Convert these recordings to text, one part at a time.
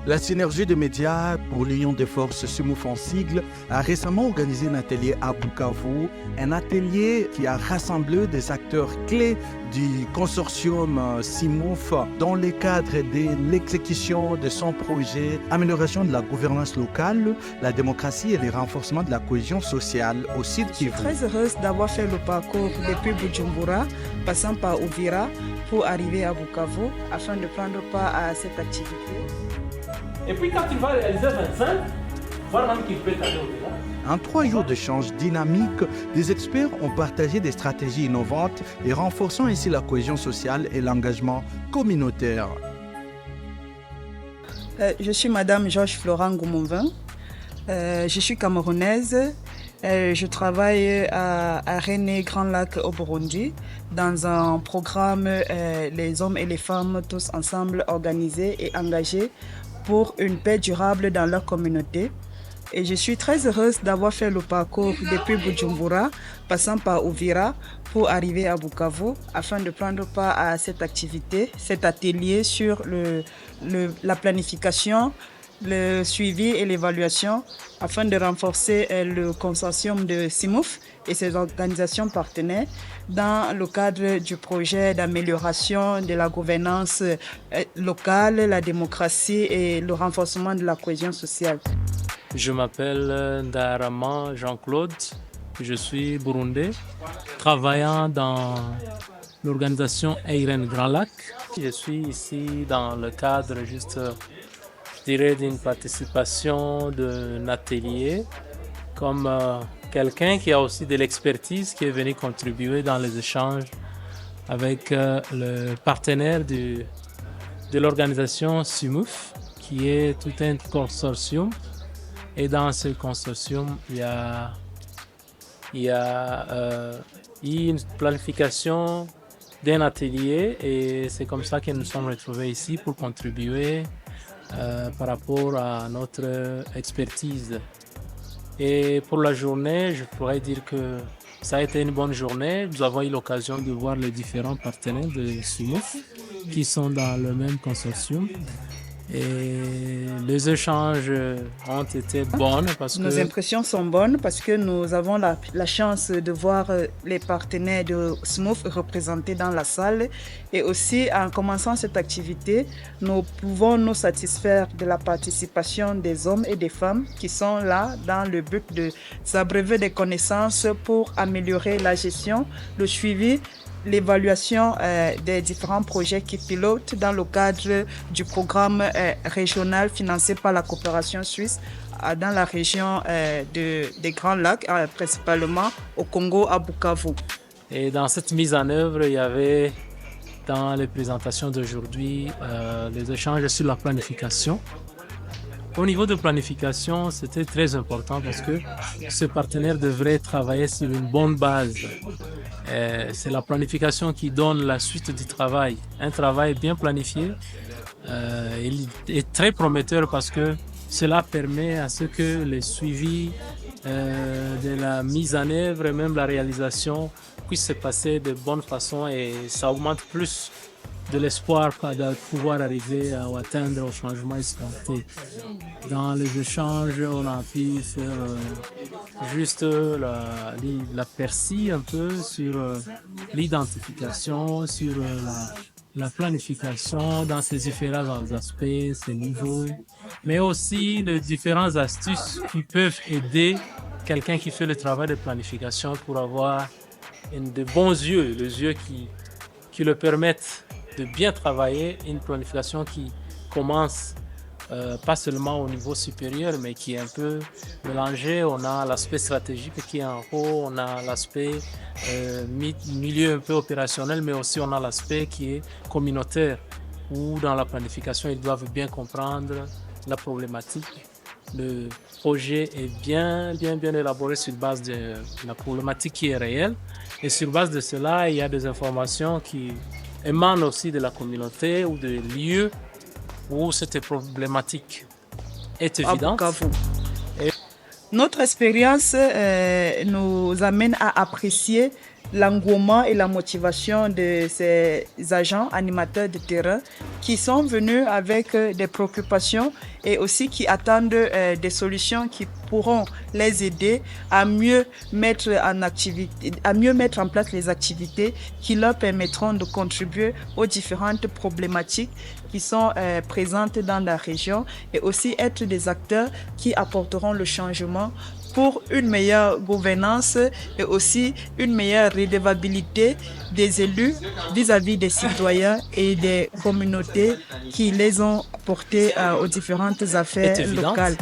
La synergie des médias pour l'Union des forces SUMOF en sigle a récemment organisé un atelier à Bukavu, un atelier qui a rassemblé des acteurs clés du consortium SIMOF dans le cadre de l'exécution de son projet amélioration de la gouvernance locale, la démocratie et le renforcement de la cohésion sociale au site Kivu. Je suis très heureuse d'avoir fait le parcours depuis Bujumbura, passant par Uvira pour arriver à Bukavu afin de prendre part à cette activité. Et puis quand tu vas réaliser 25, voir même qu'il peut aller au-delà. En 3 jours d'échanges dynamiques, des experts ont partagé des stratégies innovantes et renforçant ainsi la cohésion sociale et l'engagement communautaire. Je suis Madame Georges Florent Goumonvin. Je suis camerounaise. Je travaille à René Grand Lac au Burundi dans un programme les hommes et les femmes tous ensemble organisés et engagés pour une paix durable dans leur communauté. Et je suis très heureuse d'avoir fait le parcours depuis Bujumbura, passant par Uvira pour arriver à Bukavu afin de prendre part à cette activité, cet atelier sur la planification, le suivi et l'évaluation afin de renforcer le consortium de SIMOF et ses organisations partenaires dans le cadre du projet d'amélioration de la gouvernance locale, la démocratie et le renforcement de la cohésion sociale. Je m'appelle Ndarama Jean-Claude, je suis burundais, travaillant dans l'organisation Eiren Grand Lac. Je suis ici dans le cadre je dirais, d'une participation d'un atelier comme quelqu'un qui a aussi de l'expertise qui est venu contribuer dans les échanges avec le partenaire de l'organisation SIMOF, qui est tout un consortium. Et dans ce consortium, il y a eu une planification d'un atelier et c'est comme ça que nous sommes retrouvés ici pour contribuer par rapport à notre expertise. Et pour la journée, je pourrais dire que ça a été une bonne journée. Nous avons eu l'occasion de voir les différents partenaires de SIMOF qui sont dans le même consortium. Et les échanges ont été bons parce que... Nos impressions sont bonnes parce que nous avons la chance de voir les partenaires de SIMOF représentés dans la salle. Et aussi, en commençant cette activité, nous pouvons nous satisfaire de la participation des hommes et des femmes qui sont là dans le but de s'abreuver des connaissances pour améliorer la gestion, le suivi, l'évaluation des différents projets qui pilotent dans le cadre du programme régional financé par la coopération suisse dans la région des Grands Lacs, principalement au Congo, à Bukavu. Et dans cette mise en œuvre, il y avait dans les présentations d'aujourd'hui les échanges sur la planification. Au niveau de planification, c'était très important parce que ce partenaire devrait travailler sur une bonne base. C'est la planification qui donne la suite du travail. Un travail bien planifié, il est très prometteur parce que cela permet à ce que le suivi de la mise en œuvre et même la réalisation puisse se passer de bonne façon et ça augmente plus de l'espoir de pouvoir arriver à atteindre au changement escompté. Dans les échanges, on a pu faire juste l'aperçu un peu sur l'identification, sur la planification dans ses différents aspects, ses niveaux, mais aussi les différentes astuces qui peuvent aider quelqu'un qui fait le travail de planification pour avoir de bons yeux, les yeux qui le permettent de bien travailler, une planification qui commence pas seulement au niveau supérieur, mais qui est un peu mélangée. On a l'aspect stratégique qui est en haut, on a l'aspect milieu un peu opérationnel, mais aussi on a l'aspect qui est communautaire, où dans la planification, ils doivent bien comprendre la problématique. Le projet est bien élaboré sur base de la problématique qui est réelle. Et sur base de cela, il y a des informations qui émanent aussi de la communauté ou des lieux où cette problématique est évidente. Notre expérience nous amène à apprécier l'engouement et la motivation de ces agents animateurs de terrain qui sont venus avec des préoccupations et aussi qui attendent des solutions qui pourront les aider à mieux mettre en place les activités qui leur permettront de contribuer aux différentes problématiques qui sont présentes dans la région et aussi être des acteurs qui apporteront le changement pour une meilleure gouvernance et aussi une meilleure redevabilité des élus vis-à-vis des citoyens et des communautés qui les ont portés aux différentes affaires locales.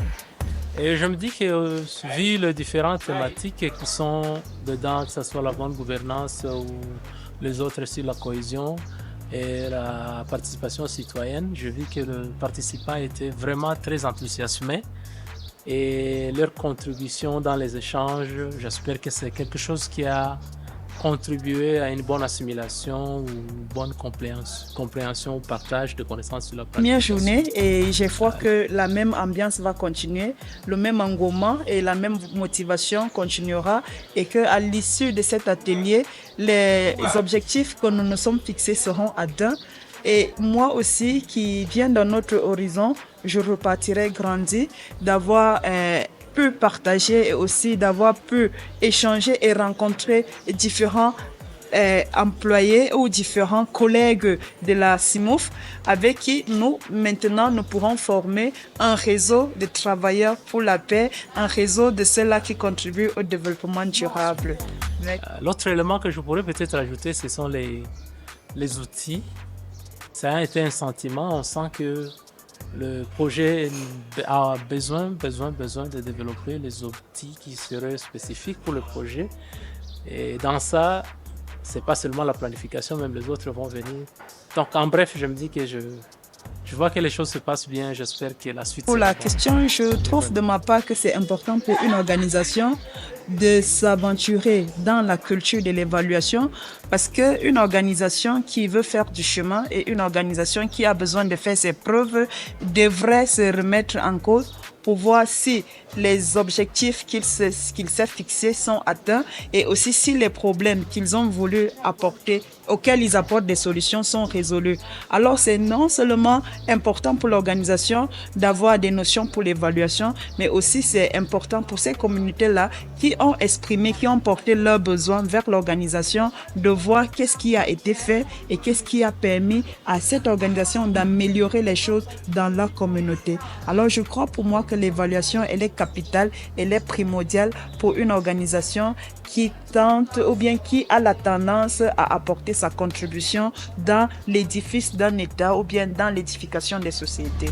Et je me dis que vu les différentes thématiques qui sont dedans, que ce soit la bonne gouvernance ou les autres sur la cohésion et la participation citoyenne, je vis que les participants étaient vraiment très enthousiasmés. Et leur contribution dans les échanges, j'espère que c'est quelque chose qui a contribué à une bonne assimilation ou une bonne compréhension ou partage de connaissances sur la première journée et je crois que la même ambiance va continuer, le même engouement et la même motivation continuera et qu'à l'issue de cet atelier, les objectifs que nous nous sommes fixés seront atteints. Et moi aussi, qui viens d'un autre horizon, je repartirai grandi, d'avoir pu partager et aussi d'avoir pu échanger et rencontrer différents employés ou différents collègues de la CIMOF avec qui maintenant nous pourrons former un réseau de travailleurs pour la paix, un réseau de ceux-là qui contribuent au développement durable. L'autre élément que je pourrais peut-être ajouter, ce sont les outils. Ça a été un sentiment, on sent que le projet a besoin de développer les outils qui seraient spécifiques pour le projet. Et dans ça, c'est pas seulement la planification, même les autres vont venir. Donc en bref, je me dis que je vois que les choses se passent bien, j'espère que la suite... Pour la question, je trouve de ma part que c'est important pour une organisation de s'aventurer dans la culture de l'évaluation parce qu'une organisation qui veut faire du chemin et une organisation qui a besoin de faire ses preuves devrait se remettre en cause pour voir si les objectifs qu'ils s'est fixés sont atteints et aussi si les problèmes qu'ils ont voulu apporter, auxquels ils apportent des solutions, sont résolus. Alors c'est non seulement important pour l'organisation d'avoir des notions pour l'évaluation, mais aussi c'est important pour ces communautés-là qui ont exprimé, qui ont porté leurs besoins vers l'organisation, de voir qu'est-ce qui a été fait et qu'est-ce qui a permis à cette organisation d'améliorer les choses dans leur communauté. Alors je crois pour moi que l'évaluation, elle est capitale, elle est primordiale pour une organisation qui tente ou bien qui a la tendance à apporter sa contribution dans l'édifice d'un État ou bien dans l'édification des sociétés.